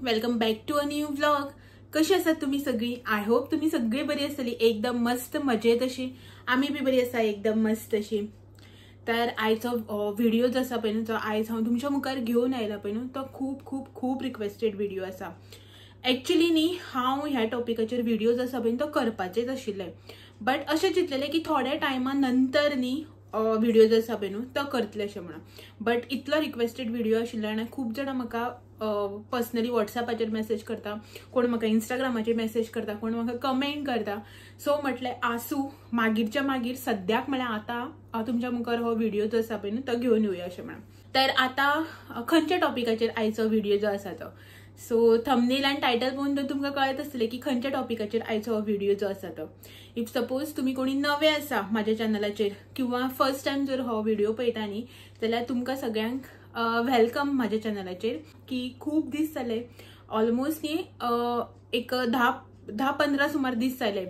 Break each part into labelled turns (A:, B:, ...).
A: Welcome back to a new vlog. कशी आसात तुम्ही सगळी? आय होप तुम्ही सगळी बरी आसतली, एकदम मस्त मजेत अशी। आम्ही बी बरी आसा, एकदम मस्त अशी। तर आयचो व्हिडिओ जो आसा पळय तो आयज हांव तुमच्या मुखार घेऊन आयला पळय तो खूप खूप खूप रिक्वेस्टेड व्हिडिओ आसा। एक्चुअली न्ही हांव ह्या टॉपिकाचेर व्हिडिओ जो आसा पळय तो करपाचेच आशिल्ले, बट अशें चिंतलेलें की थोड्या टायमा नंतर न्ही व्हिडिओ जो आसा पळय तो करतले अशें म्हणून। बट इतलो रिक्वेस्टेड व्हिडिओ आशिल्ल्यान खूप जाणां म्हाका पर्सनली व्हॉट्सॲपाचेर मेसेज करता, कोण म्हाका इंस्टाग्रामाचेर मेसेज करता, कोण म्हाका कमेंट करता। सो म्हटलें आसूं मागीरच्या मागीर सद्याक म्हळ्यार आतां तुमच्या मुखार हो व्हिडिओ जो आसा पळय तो घेवन येवया अशें म्हणून। तर आतां खंयच्या टॉपिकाचेर आयचो व्हिडिओ जो आसा तो, सो थंबनेल आनी टायटल पळोवन तर तुमकां कळत आसतलें की खंयच्या टॉपिकाचेर आयचो हो व्हिडिओ जो आसा तो। इफ सपोज तुम्ही कोणी नवे आसा म्हाज्या चॅनलाचेर किंवा फर्स्ट टायम जर हो व्हिडिओ पळयता न्ही जाल्यार तुमकां सगळ्यांक वेलकम म्हाज्या चॅनलाचेर। की खूप दीस जाले, ऑलमोस्ट न्ही एक 10-15 सुमार दीस जाले,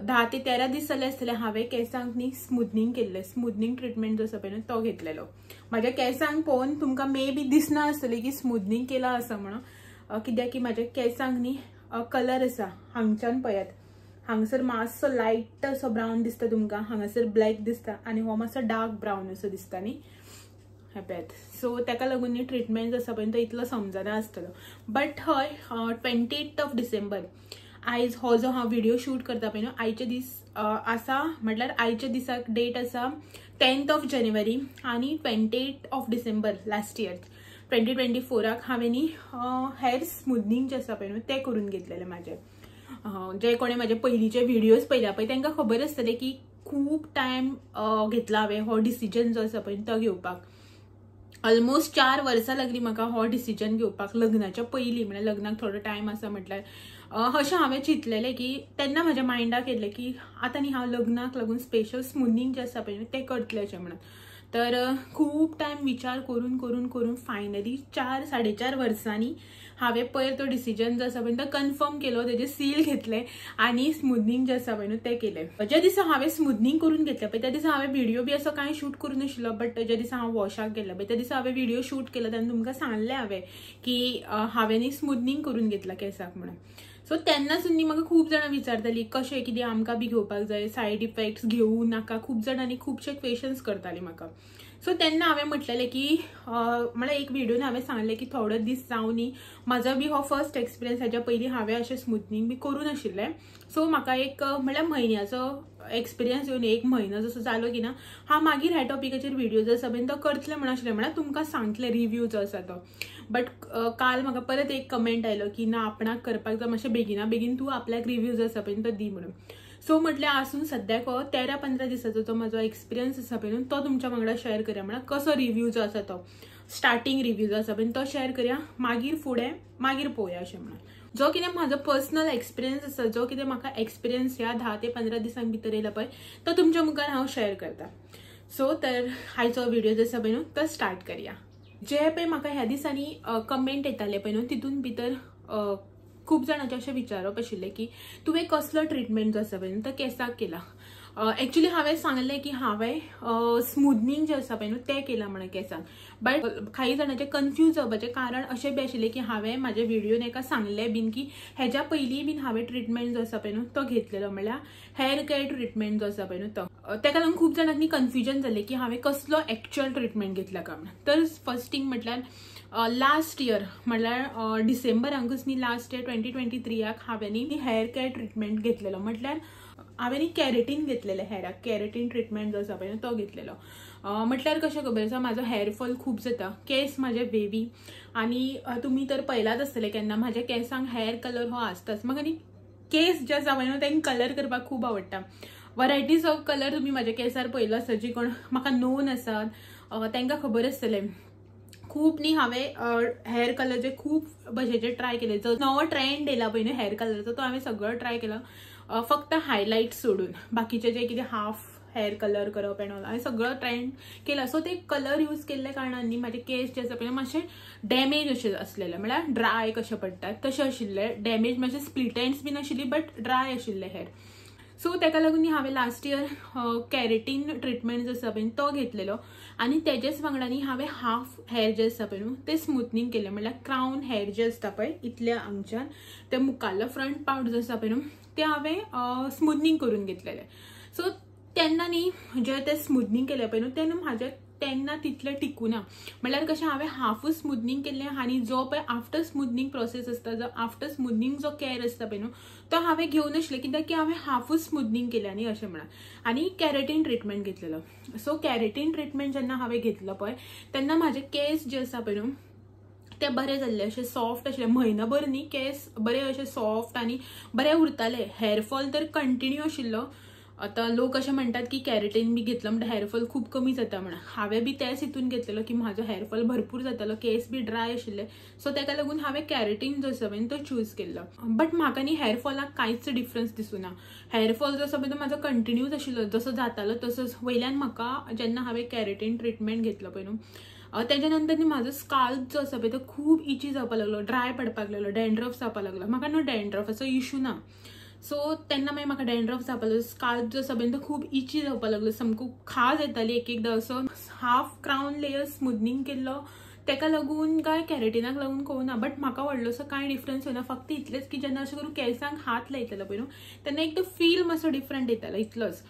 A: 10 ते 13 दीस जाले आसतले हांवें केसांक न्ही स्मूथनिंग केल्लें, स्मूथनिंग ट्रिटमेंट जो आसा पळय तो घेतलेलो। म्हाज्या केसांक पळोवन तुमकां मे बी दिसना आसतलें की स्मूथनिंग केला आसा म्हणून, कित्याक की म्हाज्या केसांक न्ही कलर आसा हांगच्यान पळयात, हांगसर मातसो लायट असो ब्रावन दिसता तुमकां, हांगासर ब्लॅक दिसता आनी हो मातसो डार्क ब्रावन असो दिसता न्ही हेपळ्यात। सो ताका लागून न्ही ट्रिटमेंट जो आसा पळय तो इतलो समजना आसतलो। बट हय 28 ऑफ डिसेंबर आयज हो जो हांव व्हिडिओ शूट करता पळय आयचे दीस आसा, म्हटल्यार आयच्या दिसाक डेट आसा 10th ऑफ जानेवारी आनी 28 ऑफ डिसेंबर लास्ट इयर 2024 हांवें न्ही हेअर स्मूथनिंग जे आसा पळय ते करून घेतलेले म्हाजे। जे कोणी म्हाजे पयलींचे व्हिडिओज पळयल्या पळय तांकां खबर आसतलें की खूप टायम घेतला हांवें हो डिसिजन जो आसा पळय तो घेवपाक। ऑलमोस्ट 4 वर्सां लागली म्हाका हो डिसिजन घेवपाक, लग्नाच्या पयलीं म्हळ्यार लग्नाक थोडो टायम आसा म्हटल्यार अशें हांवें चिंतलेलें की तेन्ना म्हाज्या मायंडाक येयलें की आतां न्ही हांव लग्नाक लागून स्पेशल स्मूथनिंग जें आसा पळय तें करतलें अशें म्हणून। तर खूप टायम विचार करून करून करून फायनली 4-4.5 वर्सांनी हांवें पयर तो डिसिजन जो आसा पळय तो कन्फर्म केलो, तेजें सील घेतलें आनी स्मूथनिंग जें आसा पळय तें केलें। ज्या दिसा हांवें स्मूथनिंग करून घेतलें पळय त्या दिसा हांवें व्हिडिओ बी असो कांय शूट करून नाशिल्लो, बट ज्या दिसा हांव वॉशाक गेलें पळय त्या दिसा हांवें व्हिडिओ शूट केलो तेन्ना तुमकां सांगलें हांवें की हांवें न्ही स्मूथनिंग करून घेतलां केसाक म्हणून। सो तेन्नासून न्ही म्हाका खूब जाणां विचारतालीं कशें कितें आमकां बी घेवपाक जाय, सायड इफेक्ट्स घेवूं नाका, खूब जाणांनी खुबशे क्वेश्चन्स करतालीं म्हाका। सो तेन्ना हांवें म्हटलेलें की म्हळ्यार एक व्हिडिओन हांवें सांगलें की थोडे दीस जावन न्ही म्हाजो बी हो फर्स्ट एक्सपिरियन्स, हेच्या पयलीं हांवें अशें स्मूथनिंग बी करून नाशिल्लें। सो म्हाका एक म्हळ्यार म्हयन्याचो एक्सपिरियन्स येवन 1 म्हयनो जसो जालो की ना हांव मागीर ह्या टॉपिकाचेर व्हिडिओ जो आसा पळय तो करतलें म्हणून आशिल्लें, म्हळ्यार तुमकां सांगतलें रिव्ह्यू जो आसा तो। बट काल म्हाका परत एक कमेंट आयलो की ना आपणाक करपाक जाय, मातशें बेगिना बेगीन तूं आपल्याक रिव्ह्यू जो आसा पळय तो दी म्हणून। सो म्हटलें आसून सद्याक 13-15 दिसाचो जो म्हजो एक्सपिरियन्स आसा पळय तो तुमच्या वांगडा शेअर करया, म्हळ्यार कसो रिव्ह्यू जो आसा तो स्टार्टिंग रिव्ह्यू जो आसा पळय तो शेअर करया, मागीर फुडें मागीर पळोवया अशें म्हणून। जो कितें म्हाजो पर्सनल एक्सपिरियन्स आसा, जो कितें म्हाका एक्सपिरियन्स ह्या 10 ते 15 दिसांक भितर येयला पळय तो तुमच्या मुखार हांव शेअर करता। सो तर आयचो व्हिडिओ जो आसा पळय तो स्टार्ट करया। जे पळय म्हाका ह्या दिसांनी कमेंट येताले पळय तितून भितर खूप जाणांचे अशें विचारप आशिल्लें की तुवें कसलो ट्रिटमेंट जो आसा पळय तो केसाक केला। एक्चुअली हांवें सांगलें की हांवें स्मूथनिंग जें आसा पळय तें केलां म्हणून केसांक, बट काही जाणांचें कन्फ्यूज जावपाचें कारण अशें बी आशिल्लें की हांवें म्हाज्या व्हिडिओन एका सांगलें बीन की हेच्या पयलीं बीन हांवें ट्रिटमेंट जो आसा पळय तो घेतलेलो, म्हळ्यार हेअर केअर ट्रिटमेंट जो आसा पळय तो। ताका लागून खूब जाणांनी कन्फ्युजन जालें की हांवें कसलो एक्चुअल ट्रिटमेंट घेतला काय म्हणून। तर फर्स्ट थिंग म्हटल्यार लास्ट इयर म्हटल्यार डिसेंबरांकूच न्ही लास्ट इयर 2023 हांवें न्ही हेअर केअर ट्रिटमेंट घेतलेलो, म्हटल्यार हांवें न्ही कॅरेटीन घेतलेलें हेअराक, कॅरेटीन ट्रिटमेंट जो आसा पळय तो घेतलेलो। म्हटल्यार कशें खबर आसा म्हाजो हेअरफॉल खूब जाता, केस म्हाजे वेवी, आनी तुमी तर पळयलाच आसतलें केन्ना म्हाज्या केसांक हेअर कलर हो आसताच। म्हाका न्ही केस जे आसा पळय तांकां कलर करपाक खूब आवडटा। वरायटीज ऑफ कलर तुमी म्हाज्या केसार पळयलो आसता, जी कोण म्हाका नोन आसात तांकां खबर आसतलें। खूब न्ही हांवें हेअर कलरचे खूब भशेचे ट्राय केले, जो नवो ट्रेंड येयला पळय न्ही हेअर कलरचो तो हांवें सगळो ट्राय केलो, फक्त हायलाइट सोडून बाकीचे जे कितें हाफ हेअर कलर करप एंड ऑल हांवें सगळो ट्रेंड केला। सो ते कलर यूज केल्ल्या कारणान न्ही म्हाजे केस जे आसा पळय मातशे डॅमेज अशें आसलेले, म्हळ्यार ड्राय कशें पडटा तशें आशिल्ले, डॅमेज मातशे स्प्लिट एंड्स बीन आशिल्ली बट ड्राय आशिल्ले हेअर। सो ताका लागून हांवें लास्ट इयर कॅरेटीन ट्रिटमेंट जो आसा पळय तो घेतलेलो आनी तेजेच वांगडानी हांवें हाफ हेअर जे आसा पळय न्हू ते स्मूथनिंग केले, म्हणल्यार क्राउन हेअर जे आसता पळय इतल्या हांगच्यान ते मुखारलो फ्रंट पार्ट जो आसा पळय न्हू ते हांवें स्मूथनिंग करून घेतलेले. सो तेन्ना न्ही जे ते स्मूथनिंग केले पळय न्हू तेन्ना म्हाजे तेन्ना तितले टिकूना, म्हणल्यार कशें हांवें हाफूच स्मूथनिंग केल्लें आनी जो पळय आफ्टर स्मूथनिंग प्रोसेस आसता जो आफ्टर स्मूथनिंग जो केअर आसता पळय न्हू तो हांवें घेवं नाशिल्लें, कित्याक की हांवें हाफूच स्मूथनिंग केलें आनी अशें म्हणून आनी कॅरेटीन ट्रिटमेंट घेतलेलो. सो कॅरेटीन ट्रिटमेंट जेन्ना हांवें घेतलो पळय तेन्ना म्हाजे केस जे आसा पळय न्हू ते बरे जाल्ले, अशे सॉफ्ट आशिल्ले, म्हयनोभर न्ही केस बरे अशे सॉफ्ट आनी बरे उरताले. हेअरफॉल तर कंटिन्यू आशिल्लो. आता लोक अशें म्हणटात की कॅरेटीन बी घेतलं म्हणजे हेअरफॉल खूप कमी जाता म्हणून. हांवें बी तेच हितून घेतलेलो की म्हाजो हेअरफॉल भरपूर जातालो, केस बी ड्राय आशिल्ले. सो ताका लागून हांवें कॅरेटीन जो आसा पळय तो चूज केल्लो. बट म्हाका न्ही हेअरफॉलाक कांयच डिफरन्स दिसूना. हेअरफॉल जो आसा पळय तो म्हाजो कंटिन्यूच आशिल्लो, जसो जातालो तसोच. वयल्यान म्हाका जेन्ना हांवें कॅरेटीन ट्रिटमेंट घेतलो पळय न्हू तेच्या नंतर न्ही म्हाजो स्काल्प जो आसा पळय तो खूब इची जावपाक लागलो, ड्राय पडपाक लागलो, डॅन्ड्रफ जावपाक लागलो. म्हाका न्हू डॅन्ड्रफाचो इशू ना. सो तेन्ना मागीर म्हाका डॅन्ड्रफ जावपाक लागलो, स्काल्प जो आसा पळय तो खूब इची जावपाक लागलो, सामको खाज येताली एक एकदां. असो हाफ क्राउन लेयर स्मूथनिंग केल्लो ताका लागून काय कॅरेटीनाक लागून कळना. बट म्हाका व्हडलोसो कांय डिफरन्स येना, फक्त इतलेंच की जेन्ना अशें करून केंसांक हात लायतलो पळय न्हू तेन्ना एक तो फील मातसो डिफरंट येतालो, इतलोच.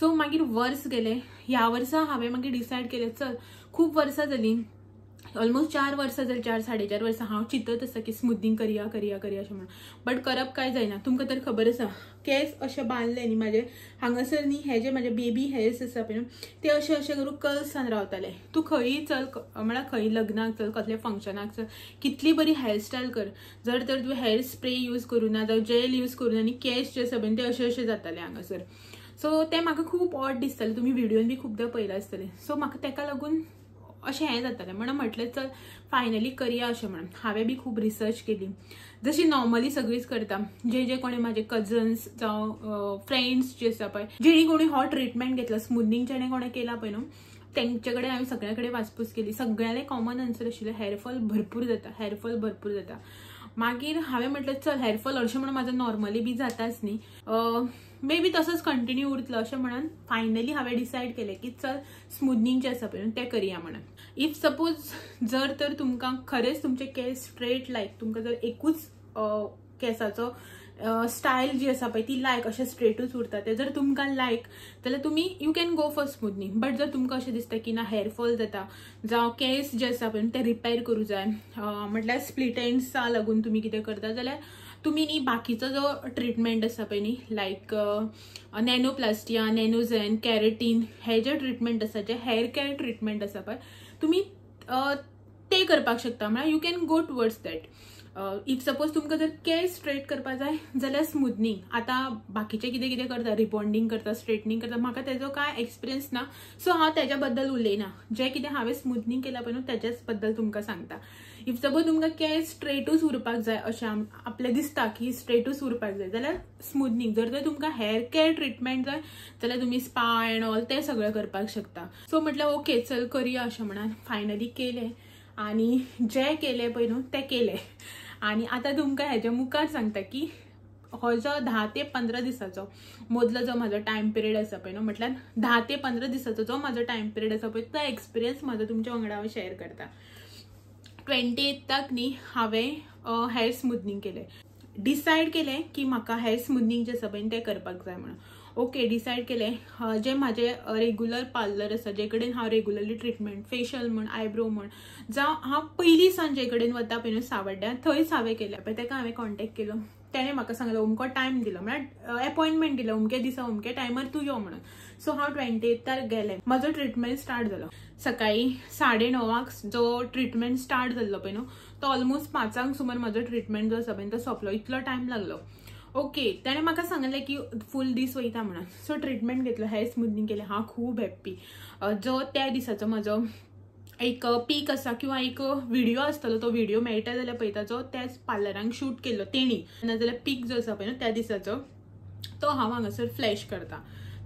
A: सो मागीर वर्स गेले. ह्या वर्सा हांवें मागीर डिसायड केलें चल खूब वर्सां जालीं, ऑलमोस्ट 4 वर्सां जाली, 4-4.5 वर्सां हांव चिंतत आसा की स्मूथनिंग करया अशें म्हणून. बट करप काय जायना. तुमकां तर खबर आसा केस अशे बांदले न्ही म्हाजे हांगासर न्ही हे जे म्हाजे बेबी हेअर्स आसा पळय न्हू ते अशे अशे करून कर्ल्सान रावताले. तूं खंयी चल, म्हळ्यार खंय लग्नाक चल, कसले फंक्शनाक चल, कितली बरी हेअरस्टायल कर, जर तर तूं हेअर स्प्रे यूज करूना जावं जेल यूज करूना आनी केस जे आसा पळय ते अशे अशे जाताले हांगासर. सो ते म्हाका खूब ऑड दिसताले. तुमी व्हिडिओन बी खूबदां पळयलां आसतलें. सो म्हाका ताका लागून अशें हें जातालें म्हणून म्हटलें चल फायनली करया अशें म्हणून. हांवें बी खूब रिसर्च केली जशी नॉर्मली सगळीच करता. जे कोणी म्हाजे कजन्स जावं फ्रेंड्स जे आसा पळय जेणी कोणी हो ट्रिटमेंट घेतला स्मूथनिंग जेणे कोणें केला पळय न्हू तेंचे कडेन हांवें सगळ्या कडेन वाचपूस केली. सगळ्याले कॉमन आन्सर आशिल्लें हेअरफॉल भरपूर जाता. मागीर हांवें म्हटलें चल हेअरफॉल अशें म्हणून म्हाजो नॉर्मली बी जाताच न्ही, मे बी तसोच कंटिन्यू उरतलो अशें म्हणून फायनली हांवें डिसायड केलें की चल स्मूथनिंग जे आसा पळय तें करया म्हणून. इफ सपोज जर तर तुमकां खरेंच तुमचे केस स्ट्रेट लायक, तुमकां जर एकूच केसाचो स्टायल जी आसा पळय ती लायक अशें स्ट्रेटूच उरता ते जर तुमकां लायक जाल्यार तुमी you can go for smoothening. But जर तुमकां अशें दिसता की ना हेअरफॉल जाता जावं केस जे आसा पळय ते रिपेर करूं जाय, म्हटल्यार स्प्लिट एंड्सा लागून तुमी कितें करता जाल्यार तुमी न्ही बाकीचो जो ट्रिटमेंट आसा पळय न्ही लायक नॅनोप्लास्टिया, नॅनोझेन, कॅरेटीन हे जे ट्रिटमेंट आसा जे हेअर केअर ट्रिटमेंट आसा पळय तुमी ते करपाक शकता. म्हळ्यार you can go towards that. If suppose तुमकां जर केस स्ट्रेट करपा जाय जाल्यार स्मूथनिंग. आतां बाकीचे कितें कितें करता, रिबॉन्डिंग करता, स्ट्रेटनिंग करता, म्हाका तेजो कांय एक्सपिरियन्स ना सो हांव तेज्या बद्दल उलयना. जे कितें हांवें स्मूथनिंग केला पळय न्हू तेच्याच बद्दल तुमकां सांगता. इफ सपोज तुमकां केस स्ट्रेटूच उरपाक जाय अशें आपलें दिसता की स्ट्रेटूच उरपाक जाय जाल्यार स्मूथनिंग. जर तर तुमकां हेअर केअर ट्रिटमेंट जाय जाल्यार तुमी स्पा एंड ऑल ते सगळें करपाक शकता. सो म्हटल्यार ओके चल करया अशें म्हणून फायनली केलें आनी जे केलें पळय न्हू तें केलें. आनी आतां तुमकां हेज्या मुखार सांगता की हो जो 10 ते 15 दिसाचो मदलो जो म्हाजो टायम पिरियड आसा पळय न्हू म्हटल्यार 10 ते 15 दिसाचो जो म्हाजो टायम पिरियड आसा पळय तो एक्सपिरियन्स म्हाजो तुमच्या वांगडा हांव शेअर करता. 28th न्ही हांवें हेअर स्मूथनिंग केलें. डिसायड केलें की म्हाका हेअर स्मूथनिंग जे आसा पळय तें करपाक जाय म्हणून. ओके डिसायड केलें जे म्हाजे रेग्युलर पार्लर आसा जे कडेन हांव रेग्युलरली ट्रिटमेंट फेशियल म्हण आयब्रो म्हण जावं हांव पयलीं सावन जे कडेन वता पळय न्हू सावड्ड्या थंयच हांवें केलें पळय ताका हांवें कॉन्टेक्ट केलो. तेणें म्हाका सांगलो अमको टायम दिलो म्हळ्यार अपॉइंटमेंट दिलो अमके दिसा अमके टायमार तूं यो म्हणून. सो हांव 28th गेलें. म्हजो ट्रिटमेंट स्टार्ट जालो सकाळी 9:30 जो ट्रिटमेंट स्टार्ट जाल्लो पळय न्हू तो ऑलमोस्ट 5 सुमार म्हजो ट्रिटमेंट जो आसा पळय तो सोंपलो. इतलो टायम लागलो. ओके ताणें म्हाका सांगलें की फूल दीस वयता म्हणून. सो ट्रिटमेंट घेतलो हेअर स्मूथनिंग केलें. हांव खूब हॅप्पी. जो त्या दिसाचो म्हजो एक पीक आसा किंवा एक व्हिडिओ आसतलो तो व्हिडिओ मेळटा जाल्यार पळयता जो त्याच पार्लरांक शूट केल्लो तेणी नाजाल्यार पीक जो आसा पळय न्हू त्या दिसाचो तो हांव हांगासर फ्लॅश करता.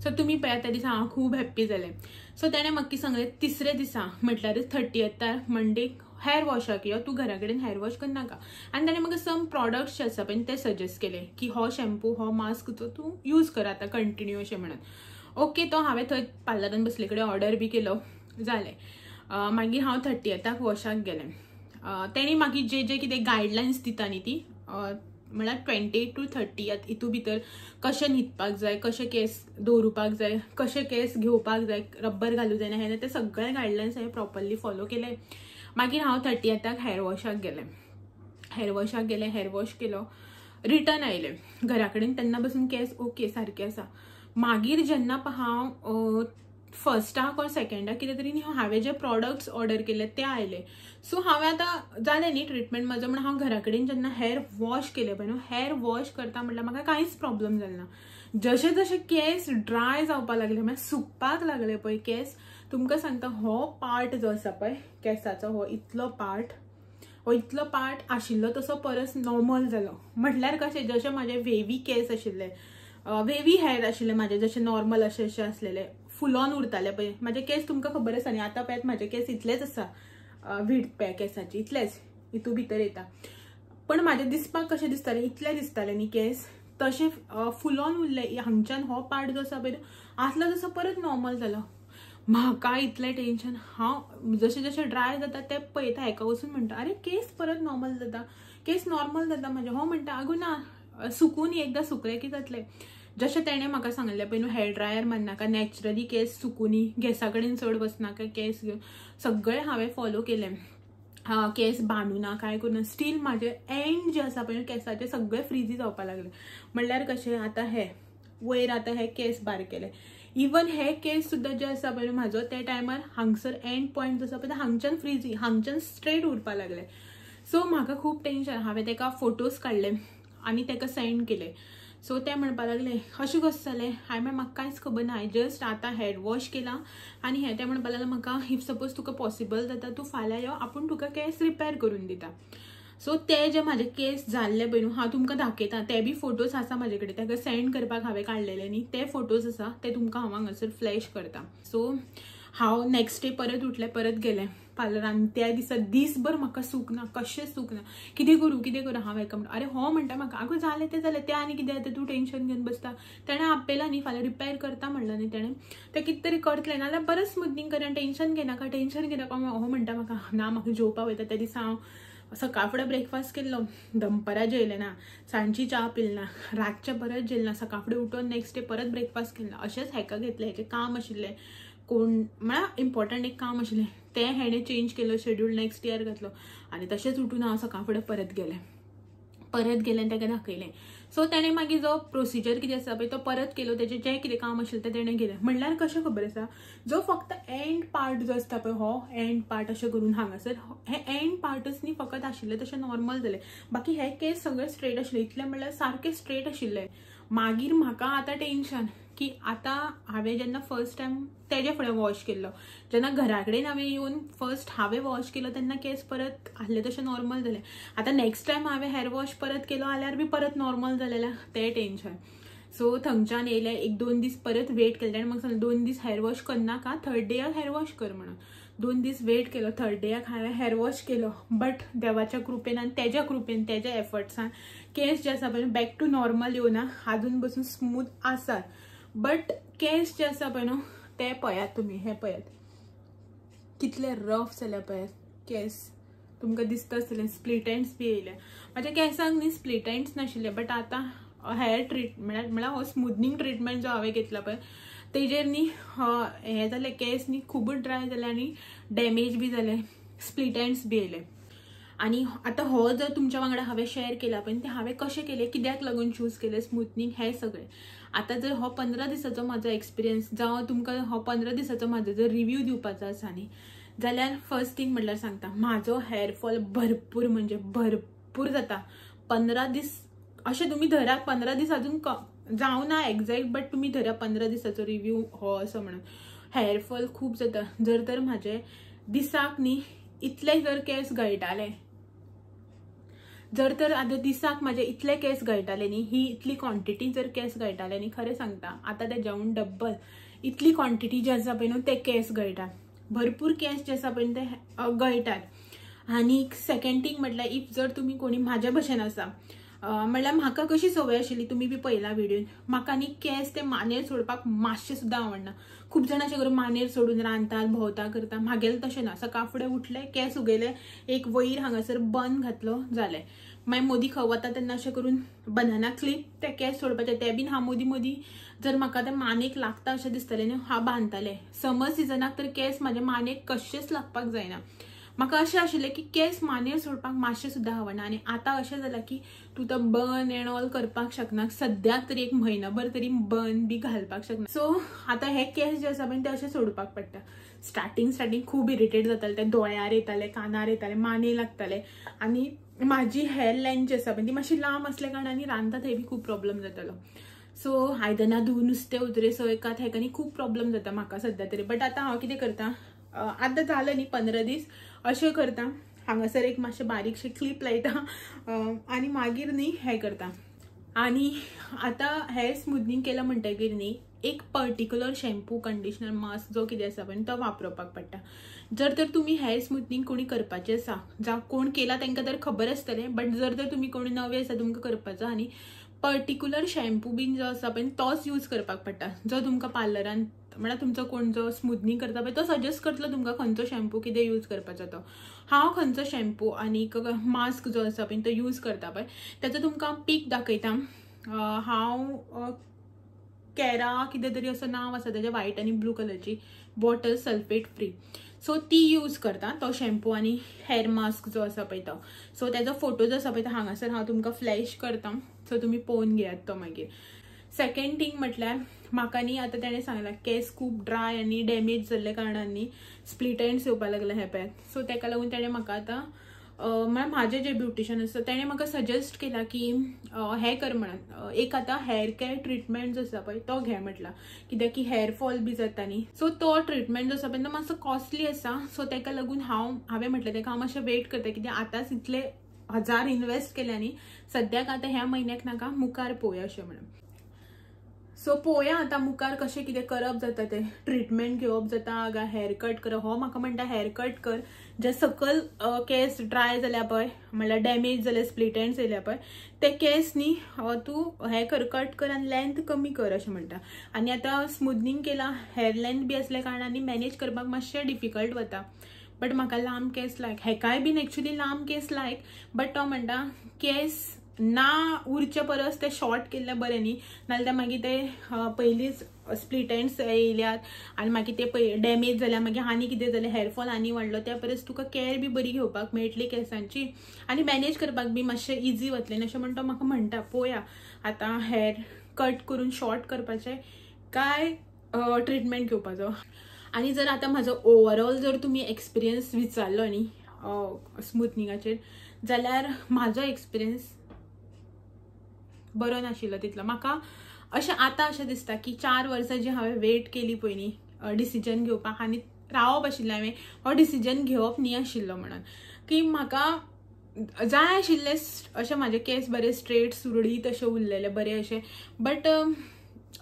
A: सो तुमी पळयात त्या दिसा हांव खूब हॅप्पी जालें. सो ताणें म्हाका सांगलें तिसरे दिसा म्हटल्यार 30th मंडे हेअर वॉशाक यो तूं घरा कडेन हेअर वॉश करनाका. आनी ताणें म्हाका सम प्रॉडक्ट्स जे आसा पळय ते सजेस्ट केले की हो शॅम्पू हो मास्क तूं यूज कर आतां कंटिन्यू अशें म्हणून. ओके, तो हांवें थंय पार्लरान बसले कडेन ऑर्डर बी केलो, जालें. मागीर हांव 30th वॉशाक गेलें. तेणी मागीर जे कितें गायडलायन्स दिता न्ही ती म्हळ्यार 20 to 30 हितू भितर कशें न्हिदपाक जाय, कशें केस दवरुपाक जाय, कशें केस घेवपाक जाय, रब्बर घालूं जायना हें ते सगळे गायडलायन्स हांवें प्रॉपरली फॉलो केले. मागीर हांव 30th हेअर वॉशाक गेलें. हेअर वॉश केलो, रिटर्न आयलें घरा कडेन. तेन्ना बसून केस ओके सारके आसा. मागीर जेन्ना हांव फर्स्टाक ऑर सेकंडाक कितें तरी हांवें जे प्रॉडक्ट्स ऑर्डर केले ते आयले. सो हांवें आतां जालें न्ही ट्रिटमेंट म्हाजो म्हणून हांव घरा कडेन जेन्ना हेअर वॉश केले पळय न्हू, हेअर वॉश करता म्हटल्यार म्हाका कांयच प्रॉब्लेम जालो ना. जशे जशे केस ड्राय जावपाक लागले म्हळ्यार सुकपाक लागले पळय केस, तुमकां सांगता हो पार्ट जो आसा पळय केसाचो हो इतलो पार्ट आशिल्लो तसो परत नॉर्मल जालो. म्हटल्यार कशें जशें म्हाजे वेवी केस आशिल्ले, वेवी हेअर आशिल्ले म्हाजे, जशे नॉर्मल अशे आसलेले फुलोन उरताले पळय म्हाजे केस. तुमकां खबर आसा न्ही आतां पळयात म्हाजे केस इतलेच आसा, व्हिड पळय केसाची इतलेच हितू भितर येता. पण म्हाजे दिसपाक कशें दिसताले, इतले दिसताले न्ही केस, तशे फुलोन उरले. हांगच्यान हो पार्ट जो आसा पळय आसलो तसो परत नॉर्मल जालो. म्हाका इतलें टेन्शन. हांव जशे जशे ड्राय जाता ते पळयता, हेका वचून म्हणटा अरे केस परत नॉर्मल जाता, केस नॉर्मल जाता म्हाजे. हो म्हणटा आगो ना, सुकून एकदां सुकले की जातले. जशें तेणें म्हाका सांगलें पळय न्हू, हेअर ड्रायर मारनाका, नॅचरली केस सुकुनी, गॅसा कडेन चड बसनाका केस घेवन. सगळें हांवें फॉलो केलें. केस बांदूं ना, कांय करूं ना. स्टील म्हाजे एंड जे आसा पळय केसाचे सगळे फ्रिजी जावपाक लागले. म्हणल्यार कशें आतां हे वयर आतां हे केस बारकेले, इवन हे केस सुद्दां जे आसा पळय म्हाजो त्या टायमार हांगसर एंड पॉयंट जो आसा पळय हांगच्यान फ्रिजी, हांगच्यान स्ट्रेट उरपाक लागले. सो म्हाका खूब टेन्शन. हांवें तेका फोटोज काडले आनी तेका सेंड केले. सो ते म्हणपाक लागले अशें कशें जालें. हांवें म्हाका कांयच खबर ना, हांवें जस्ट आतां हेअर वॉश केला आनी हे ते म्हणपाक लागले म्हाका इफ सपोज तुका पॉसिबल जाता तूं फाल्यां यो, आपूण तुका केस रिपेर करून दिता. सो ते जे म्हाजे केस जाल्ले पळय न्हू हांव तुमकां दाखयता. ते बी फोटोज आसा म्हाजे कडेन, तेका सेंड करपाक हांवें काडलेले न्ही ते फोटोज आसा, ते तुमकां हांव हांगासर फ्लॅश करता. सो हांव नेक्स्ट डे परत उठलें, परत गेलें पार्लरान. त्या दिसा दीसभर म्हाका सूख ना, कशें सूख ना. कितें करूं हांव हेका म्हणटा. अरे हो म्हणटा म्हाका आगो जालें ते आनी कितें जाता, तूं टेन्शन घेवन बसता. तेणें आपयला न्ही, फाल्यां रिपेर करता म्हणला न्ही तेणें, ते कितें तरी करतलें नाल्यार बरें स्मुथनींग करें, टेन्शन घेनाका. हो म्हणटा म्हाका ना, म्हाका जेवपाक वयता. त्या दिसा हांव सकाळ फुडें ब्रेकफास्ट केल्लो, दनपारां जेवलें ना, सांजची च्या पिली ना, रातचें परत जेवलें ना, सकाळ फुडें उठोन नेक्स्ट डे परत ब्रेकफास्ट केल्लो. अशेंच हेका घेतलें, हेचें काम आशिल्लें, कोण म्हळ्यार इम्पॉर्टंट एक काम आशिल्लें ते हेणें चेंज केलो, शेड्यूल नेक्स्ट इयर घातलो आनी तशेंच उठून हांव सकाळ फुडें परत गेलें तेका दाखयलें. सो तेणें मागीर जो प्रोसिजर कितें आसा पळय तो परत केलो. तेजें जें कितें काम आशिल्लें तें तेणें केलें. म्हणल्यार कशें खबर आसा, जो फक्त एंड पार्ट जो आसता पळय हो एंड पार्ट अशें करून हांगासर हे एंड पार्टच न्ही फकत आशिल्ले तशें नॉर्मल जालें. बाकी हे केस सगळे स्ट्रेट आशिल्ले, इतलें म्हणल्यार सारके स्ट्रेट आशिल्ले. मागीर म्हाका आतां टेन्शन की आतां हांवें जेन्ना फर्स्ट टायम तेजे फुडें वॉश केल्लो, जेन्ना घरा कडेन हांवें येवन फर्स्ट हांवें वॉश केलो तेन्ना केस परत आसले तशें नॉर्मल जाले. आतां नेक्स्ट टायम हांवें हेअर वॉश परत केलो जाल्यार बी परत नॉर्मल जालेलें, तें टेन्शन. सो थंगच्यान येयलें, 1-2 दीस परत वेट केलें. ताणें म्हाका सांगलें 2 दीस हेअर वॉश करनाका, 3rd डेयाक हेअर वॉश कर म्हणून. 2 दीस वेट केलो, 3rd डेयाक हांवें हेअर वॉश केलो. बट देवाच्या कृपेन आनी तेज्या कृपेन तेज्या एफर्ट्सान केस जे आसा पळय बॅक टू नॉर्मल येवना, अजून बसून स्मूथ आसात. बट केस जे आसा पळय न्हू ते पळयात तुमी, हे पळयात कितले रफ जाल्या पळयात केस. तुमकां दिसता आसतलें स्प्लिट एंड्स बी येयले. म्हाज्या केसांक न्ही स्प्लिट एंड्स नाशिल्ले, बट आतां हेअर ट्रीटमेंट म्हळ्यार हो स्मुथनींग ट्रीटमेंट जो हांवें घेतला पळय तेजेर न्ही हे जाले केस न्ही खूबच ड्राय जाले आनी डॅमेज बी जाले, स्प्लिट एंड्स बी येयले. आनी आतां हो जर तुमच्या वांगडा हांवें शेअर केला पळय ते हांवें कशें केलें, कित्याक लागून चूज केलें स्मुथनींग हें सगळें. आतां जर हो 15 दिसाचो म्हाजो एक्सपिरियन्स जावं तुमकां हो 15 दिसाचो म्हाजो जर रिव्यू दिवपाचो आसा न्ही जाल्यार फर्स्ट थिंग म्हणल्यार सांगता, म्हाजो हेअरफॉल भरपूर म्हणजे भरपूर जाता. 15 दीस अशें तुमी धरात, 15 दीस अजून जावं ना एक्झॅक्ट, बट तुमी धरा 15 दिसाचो रिव्यू हो असो म्हणून. हेअरफॉल खूब जाता. जर तर म्हाजे दिसाक न्ही इतले जर केस गळटाले, जर तर आतां दिसाक म्हाजे इतले केस गळटाले न्ही, ही इतली क्वॉन्टिटी जर केस गळटाले न्ही, खरें सांगता आतां ते जावन डब्बल इतली क्वॉन्टिटी जी आसा पळय न्हू ते केस गळटात. भरपूर केस जे आसा पळय ते गळटात. आणि सेकंड थिंग म्हटल्यार इफ जर तुम्ही कोणी म्हाज्या भशेन आसा म्हटल्यार म्हाका कशी सवय आशिल्ली तुमी बी पळयला व्हिडिओन म्हाका न्ही केस ते मानेर सोडपाक मातशें सुद्दां आवडना. खूब जाण अशें करून मानेर सोडून रांदतात भोंवता करता. म्हागेलें तशें ना. सकाळ फुडें उठले केस उगयले एक वयर हांगासर बन घातलो जालें. मागीर मोदी वता तेन्ना अशें करून बनाना क्लिप ते केस सोडपाचे ते बीन हांव मोदी मोदी जर म्हाका ते मानेक लागता अशें दिसतलें न्ही हांव बांदतालें. समर सिजनाक तर केस म्हाज्या मानेक कशेंच लागपाक जायना. म्हाका अशें आशिल्लें की केस मानेर सोडपाक मातशें सुद्दां आवडना आनी आतां अशें जालां की तूं तो बन एंड ऑल करपाक शकना. सद्याक तरी एक म्हयनोभर तरी बन बी घालपाक शकना. सो आतां हे केस जे आसा पळय ते अशें सोडपाक पडटा. स्टार्टींग खूब इरिटेट जातालें. ते दोळ्यार येताले कानार येताले माने लागताले आनी म्हाजी हेअर लेंथ जी आसा पळय ती मातशी लांब असल्या कारणान रांदता थंय बी खूब प्रॉब्लेम जातालो. सो आयदनां धुवन नुस्तें उतरे सोयकात हेका न्ही खूब प्रॉब्लेम जाता म्हाका सद्या तरी. बट आतां हांव कितें करता आतां जालें न्ही 15 दीस अशें करता हांगासर एक मातशें बारीकशें क्लिप लायता आनी मागीर न्ही हें करता. आनी आतां हेअर स्मूथनिंग केलं म्हणटकीर न्ही एक पर्टिक्युलर शॅम्पू कंडिशनर मास्क जो कितें आसा पळय तो वापरपाक पडटा. जर तर तुम्ही हेअर स्मूथनिंग कोणी करपाचें आसा जावं कोण केला तांकां तर खबर आसतलें. बट जर तर तुमी कोणी नवे आसा तुमकां करपाचो आनी पर्टिक्युलर शॅम्पू बीन जो आसा पळय तोच यूज करपाक पडटा जो तुमकां पार्लरान म्हळ्यार तुमचो कोण जो स्मूथनिंग करता पळय तो सजेस्ट करतलो तुमकां खंयचो शॅम्पू कितें यूज करपाचो तो. हांव खंयचो शॅम्पू आनी मास्क जो आसा पळय तो यूज करता पळय ताचो तुमकां पीक दाखयता. हांव कॅरा कितें तरी असं नाव आसा ताचें व्हाईट आनी ब्लू कलरची वॉटर सल्फेट फ्री. सो ती यूज करता तो शॅम्पू आनी हेअर मास्क जो आसा पळय तो. सो ताचो फोटो जो आसा पळय तो हांगासर हांव तुमकां फ्लॅश करता सो तुमी पळोवन घेयात तो मागीर. सेकंड थिंग म्हटल्यार म्हाका न्ही आतां ताणें सांगलां केस खूब ड्राय आनी डॅमेज जाल्ल्या कारणान न्ही स्प्लिट एंड्स येवपाक लागला हे पळय. सो ताका लागून ताणें म्हाका आतां म्हळ्यार म्हाजें जें ब्युटिशन आसा ताणें म्हाका सजेस्ट केला की हें कर म्हणून एक आतां हेअर केअर ट्रिटमेंट जो आसा पळय तो घे म्हटला कित्याक की हेअर फॉल बी जाता न्ही. सो तो ट्रिटमेंट जो आसा पळय तो मातसो कॉस्टली आसा. सो ताका लागून हांवें म्हटलें ताका हांव मातशें वेट करता कित्याक आतांच इतले 1000 इन्वेस्ट केल्या न्ही सद्याक आतां ह्या म्हयन्याक नाका मुखार पळोवया अशें म्हणून. सो पळोवया आतां मुखार कशें कितें करप जाता तें ट्रिटमेंट घेवप जाता काय हेअर कट करप. हो म्हाका म्हणटा हेअर कट कर जे सकल केस ड्राय जाल्या पळय म्हणल्यार डॅमेज जाले स्प्लिट एंड्स येयल्या पळय ते केस न्ही तूं हें कर कट कर आनी लेंथ कमी कर अशें म्हणटा. आनी आतां स्मूथनिंग केला हेअर लेंथ बी असल्या कारणान मॅनेज करपाक मातशें डिफिकल्ट वता. बट म्हाका लांब केस लायक हेकाय बीन एक्चुली लांब केस लायक. बट तो म्हणटा केस ना उरचे परस ते शॉर्ट केल्ले बरें न्ही नाल्यार मागीर ते पयलींच स्प्लिट एंड्स येयल्यात आनी मागीर ते डॅमेज जाल्या मागीर आनी कितें जालें हेअर फॉल आनी वाडलो त्या परस तुका कॅर बी बरी घेवपाक मेळटली केसांची आनी मॅनेज करपाक बी मातशें इजी वतलें अशें म्हण तो म्हाका म्हणटा. पळोवया आतां हेअर कट करून शॉर्ट करपाचें काय ट्रिटमेंट घेवपाचो. आनी जर आतां म्हाजो ओवरऑल जर तुमी एक्सपिरियन्स विचारलो न्ही स्मूथनिंगाचेर जाल्यार म्हाजो एक्सपिरियन्स बरो नाशिल्लो तितलो. म्हाका अशें आतां अशें दिसता की 4 वर्सां जी हांवें वेट केली पळय न्ही डिसिजन घेवपाक आनी रावप आशिल्लें हांवें हो डिसिजन घेवप न्ही आशिल्लो म्हणून की म्हाका जाय आशिल्ले अशें म्हाजे केस बरे स्ट्रेट सुरळीत अशें उरलेले बरे अशें. बट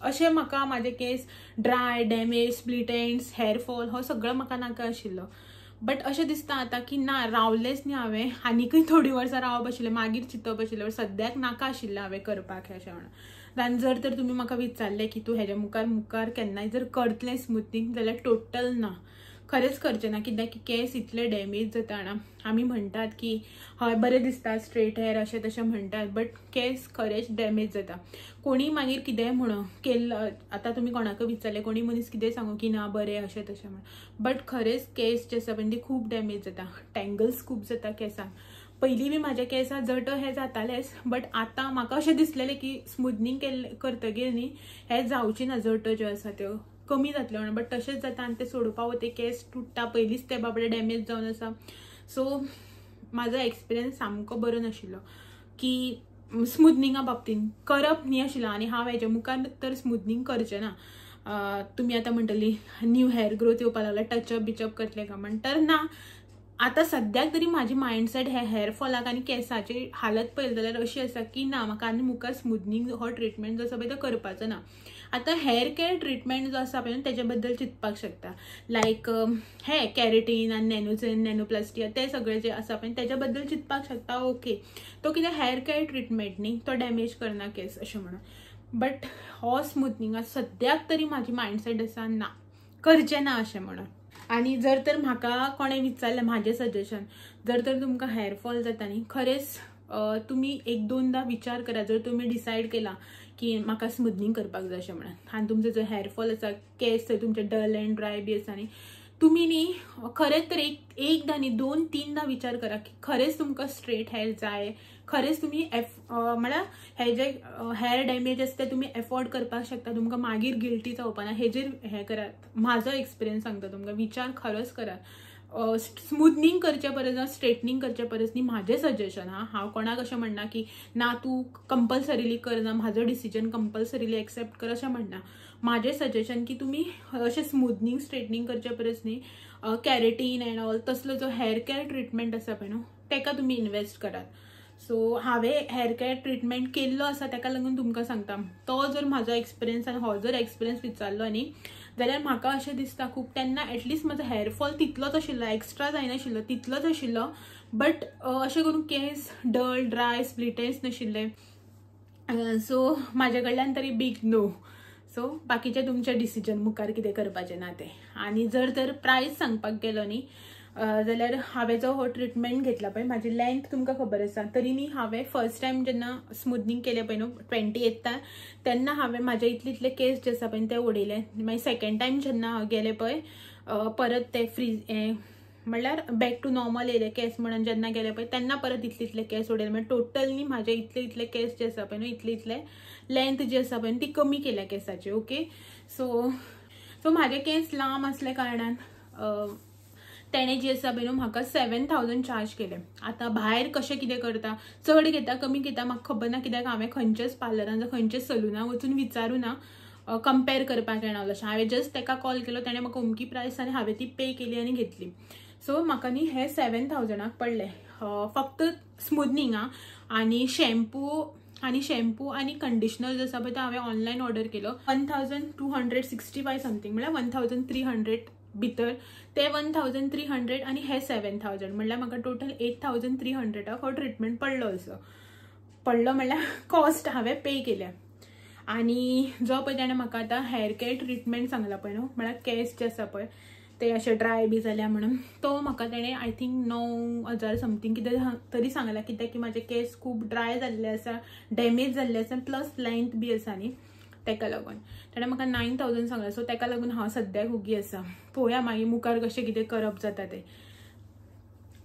A: अशें म्हाका म्हाजे केस dry damage split ends hair fall हो सगळो म्हाका नाका आशिल्लो. बट अशें दिसता आतां की ना रावलेंच न्ही हांवें आनीकय थोडी वर्सां रावप आशिल्लें मागीर चिंतप आशिल्लें. बट सद्याक नाका आशिल्लें हांवें करपाक हें अशें म्हणून. आनी जर तर तुमी म्हाका विचारलें की तूं हेज्या मुखार केन्नाय जर करतलें स्मूथनिंग जाल्यार टोटल ना खरेंच करचें ना कित्याक की केस इतले डॅमेज जाता ना. आमी म्हणटात की हय बरें दिसता स्ट्रेट हेअर अशें तशें म्हणटात बट केस खरेंच डॅमेज जाता. कोणी मागीर कितेंय म्हणो केल्लं आतां तुमी कोणाकय विचारलें कोणी मनीस कितेंय सांगू की ना बरें अशें तशें म्हण. बट खरेंच केस जे आसा पळय ती खूब डॅमेज जाता टँगल्स खूब जाता केसांक. पयलीं बी म्हाज्या केसां जट हे जातालेच बट आतां म्हाका अशें दिसलेलें की स्मूथनिंग करतकीर न्ही हे जावची ना जट ज्यो आसा त्यो कमी जातल्यो म्हणून. बट तशेंच जाता आनी ते सोडपा वते केस तुट्टा पयलींच ते बाबडे डॅमेज जावन आसा. सो म्हाजो एक्सपिरियन्स सामको बरो नाशिल्लो की स्मूथनिंगा बाबतींत करप न्ही आशिल्लो. आनी हांव हेज्या मुखार तर स्मूथनिंग करचें ना. तुमी आतां म्हणटली न्यू हेअर ग्रोथ येवपाक लागला टचअप बिचअप करतले काय म्हण तर ना. आतां सद्याक तरी म्हाजी मायंडसेट हे हेअर फॉलाक आनी केसाची हालत पळयली जाल्यार अशी आसा की ना म्हाका आनी मुखार स्मूथनिंग हो ट्रिटमेंट जो आसा पळय तो करपाचो ना. आता हेअर केअर ट्रीटमेंट जो आसा पळय तेच्या बद्दल चिंतपाक शकता, लायक हे कॅरेटीन आनी नॅनोजेन नॅनोप्लास्टिया ते सगळे जे आसा पळय तेच्या बद्दल चिंतपाक शकता. ओके, तो कितें हेअर केअर ट्रीटमेंट न्ही, तो डॅमेज करना केस अशें म्हणून. बट हो स्मूथनिंगा सद्याक तरी म्हाजी मायंडसेट आसा ना, करचें ना अशें म्हणून. आणि जर तर म्हाका कोणें विचारलें म्हाजें सजेशन, जर तर तुमकां हेअर फॉल जाता न्ही, खरेंच तुम्ही एक दोनदा विचार करा. जर तुम्ही डिसाईड केला की म्हाका स्मूथनिंग करपाक जाय अशें म्हणून, आनी तुमचो जो हेअर फॉल आसा, केस थंय तुमचे डल एंड ड्राय बी आसा न्ही, तुम्ही न्ही खरेंच तर एकदा न्ही 2-3दा विचार करा की खरेंच तुमकां स्ट्रेट हेअर जाय, खरेंच तुम्ही म्हळ्यार हे जे हेअर डॅमेज आसता ते तुम्ही एफोर्ड करपाक शकता, तुमकां मागीर गिल्टी जावपा ना. हेजेर हे करात. म्हाजो एक्सपिरियन्स सांगता तुमकां, विचार खरोच करात. स्मूथनिंग करचे परस स्ट्रेटनिंग करचे परस न्ही म्हाजें सजेशन, हांव कोणाक अशें म्हणना की ना तूं कंपल्सरिली करना, म्हाजो डिसिजन कंपल्सरिली एक्सेप्ट कर अशें म्हणना. म्हाजें सजेशन की तुमी अशें स्मूथनिंग स्ट्रेटनिंग करचे परस न्ही कॅरेटीन एंड ऑल तसलो जो हेअर केअर ट्रीटमेंट आसा पळय न्हू तेका तुमी इन्वेस्ट करात. सो हांवें हेअर केअर ट्रीटमेंट केल्लो आसा तेका लागून तुमकां सांगता. तो जर म्हाजो एक्सपिरियन्स आनी हो जर एक्सपिरियन्स विचारलो न्ही जाल्यार म्हाका अशें दिसता खूब तेन्ना एटलिस्ट म्हाजो हेअर फॉल तितलोच आशिल्लो, एक्स्ट्रा जायनाशिल्लो, तितलोच आशिल्लो. बट अशें करून केस डल ड्राय स्प्लिट एंड्स नाशिल्ले. सो म्हाजे कडल्यान तरी बीग नो. सो बाकीचे तुमचे डिसिजन मुखार कितें करपाचें ना तें. आनी जर तर प्रायस सांगपाक गेलो न्ही जाल्यार हांवें जो हो ट्रीटमेंट घेतला पळय म्हाजी लेंथ तुमकां खबर आसा, तरी न्ही हांवें फर्स्ट टायम जेन्ना स्मूथनिंग केलें पळय न्हू 28th तेन्ना हांवें म्हाजे इतले केस जे आसा पळय ते उडयले. मागीर सेकंड टायम जेन्ना हांव गेलें पळय परत ते म्हणल्यार बॅक टू नॉर्मल येयले केस म्हणून जेन्ना गेले पळय तेन्ना परत इतले केस उडयले. म्हणजे टोटल न्ही म्हाजे इतले केस जे आसा पळय न्हू इतले लेंथ जी आसा पळय ती कमी केल्या केसाची. ओके, सो म्हाजे केस लांब आसले कारणान तेणे जी आसा पळय न्हू म्हाका 7,000 चार्ज केले. आतां भायर कशें कितें करता, चड घेता कमी घेता म्हाका खबर ना, कित्याक हांवें खंयचेच पार्लरान खंयचेच सलूनाक वचून विचारूं ना, कंपेर करपाक येना अशें. हांवें जस्ट तेका कॉल केलो, तेणें म्हाका अमकी प्रायस आनी हांवें ती पे केली आनी घेतली. सो म्हाका न्ही हे 7,000 पडले फक्त स्मूथनिंगा. आनी शॅम्पू आनी कंडिशनर जो आसा पळय तो हांवें ऑनलायन ऑर्डर केलो. 1,265 समथींग म्हळ्यार 1,300 भितर, ते 1,300 आनी हे 7,000 म्हणल्यार म्हाका टोटल 8,300 हो ट्रीटमेंट पडलो. असो पडलो म्हणल्यार कॉस्ट हांवें पे केल्या. आनी जो पळय ताणें म्हाका आतां हेअर केअर ट्रीटमेंट सांगला पळय न्हू म्हळ्यार केस जे आसा पळय ते अशे ड्राय बी जाल्या म्हणून, तो म्हाका तेणें आय थिंक 9,000 समथींग कितें तरी सांगला. कित्याक की म्हाजे केस खूब ड्राय जाल्ले आसा, डॅमेज जाल्ले आसा, प्लस लेंथ बी आसा न्ही तेका लागून ताणें म्हाका 9,000 सांगला. सो तेका लागून हांव सद्याक उगी आसा. पळोवया मागीर मुखार कशें कितें करप जाता तें.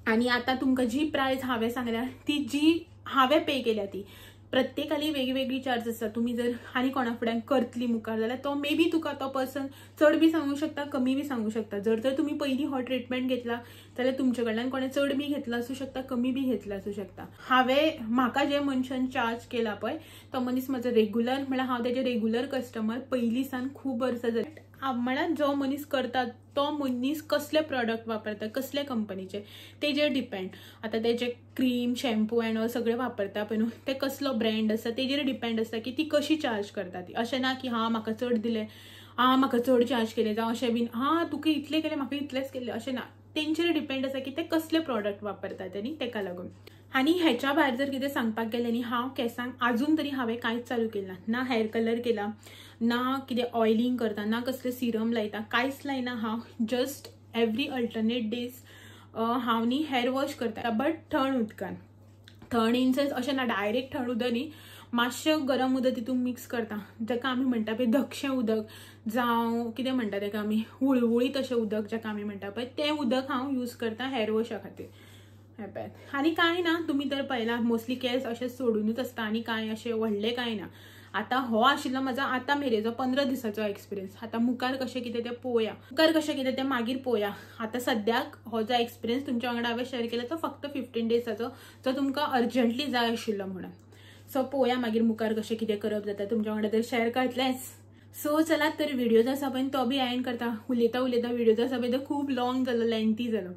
A: आनी आतां तुमकां जी प्रायस हांवें सांगल्या ती जी हांवें पे केल्या ती प्रत्येकाली वेगवेगळी चार्ज आसा. तुम्ही जर आनी कोणा फुड्यान करतली मुखार जाल्यार तो मे बी तुका तो पर्सन चड बी सांगू शकता, कमी बी सांगू शकता. जर तर तुम्ही पयलीं हो ट्रीटमेंट घेतला जाल्यार तुमचे कडल्यान कोणें चड बी घेतला आसूं शकता, कमी बी घेतला आसूं शकता. हांवें म्हाका जे मनशान चार्ज केला पळय तो मनीस म्हजो रेग्युलर, म्हळ्यार हांव तेजे रेग्युलर कस्टमर पयलीं सान खूब वर्सां जाली. म्हळ्यार जो मनीस करता तो मनीस कसले प्रॉडक्ट वापरता, कसले कंपनीचे तेजेर डिपेंड. आतां तेजे क्रीम शॅम्पू एंड ऑल सगळे वापरता पळय न्हू ते कसलो ब्रँड आसा तेजेर डिपेंड आसता की ती कशी चार्ज करता ती. अशें ना की म्हाका चड दिले, म्हाका चड चार्ज केले, जावं अशें बीन तुका इतले केले म्हाका इतलेच केले अशें ना. तेंचेर डिपेंड आसा की ते कसले प्रॉडक्ट वापरता तेनी तेका लागून. आनी हेच्या भायर जर कितें सांगपाक गेलें न्ही हांव केसांक अजून तरी हांवें कांयच चालू केला ना. हेअर कलर केला ना, कितें ऑयलिंग करता ना, कसले सिरम लायता, कांयच लायना. हांव जस्ट एवरी अल्टरनेट डेज हांव न्ही हेअर वॉश करता, बट थंड उदकान. थंड इन सेन्स अशें ना डायरेक्ट थंड उदक न्ही, मातशें गरम उदक तितून मिक्स करता, जाका आमी म्हणटा पळय दक्षें उदक जावं कितें म्हणटा तेका आमी हुळहुळीत अशें उदक जाका आमी म्हणटा पळय तें उदक हांव यूज करता हेअर वॉशा खातीर. आनी कांय ना, तुमी तर पळयला मोस्टली केस अशें सोडूनच आसता आनी कांय अशें व्हडलें कांय ना. आतां हो आशिल्लो म्हाजो आतां मेरेचो 15 दिसाचो एक्सपिरियन्स. आतां मुखार कशें कितें तें पळोवया, मुखार कशें कितें तें मागीर पळोवया. आतां सद्याक हो जो एक्सपिरियन्स तुमच्या वांगडा हांवें शेअर केला तो फक्त 15 डेजाचो, जो तुमकां अर्जंटली जाय आशिल्लो म्हणून. सो पळोवया मागीर मुखार कशें कितें करप जाता. तुमच्या वांगडा तर शेअर करतलेंच. सो चलात तर व्हिडिओ जो आसा पळय तो बी एंड करता. उलयता व्हिडिओ जो आसा पळय तो खूब लॉंग जालो, लेंथी जालो.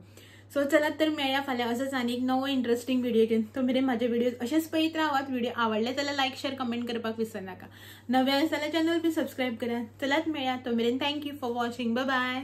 A: सो चला तर मेळया फाल्यां असोच आनी एक नवो इंटरेस्टिंग व्हिडिओ घेवन तो मेरेन म्हाजे व्हिडिओ अशेंच पळयत रावात. व्हिडिओ आवडले जाल्यार लायक शेअर कमेंट करपाक विसरनाका. नवे आसा जाल्यार चॅनल बी सबस्क्राईब करा. चलात मेळया तो मेरेन. Thank you for watching. Bye bye.